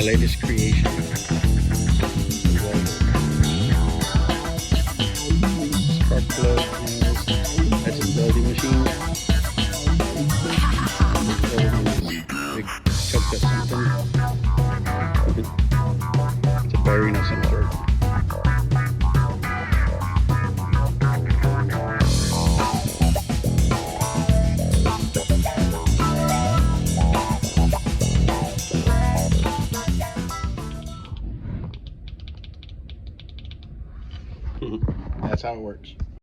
my latest creation. Spark plug, that's a welding machine. Big chunk of something. It's a bearing of some sort. That's how it works.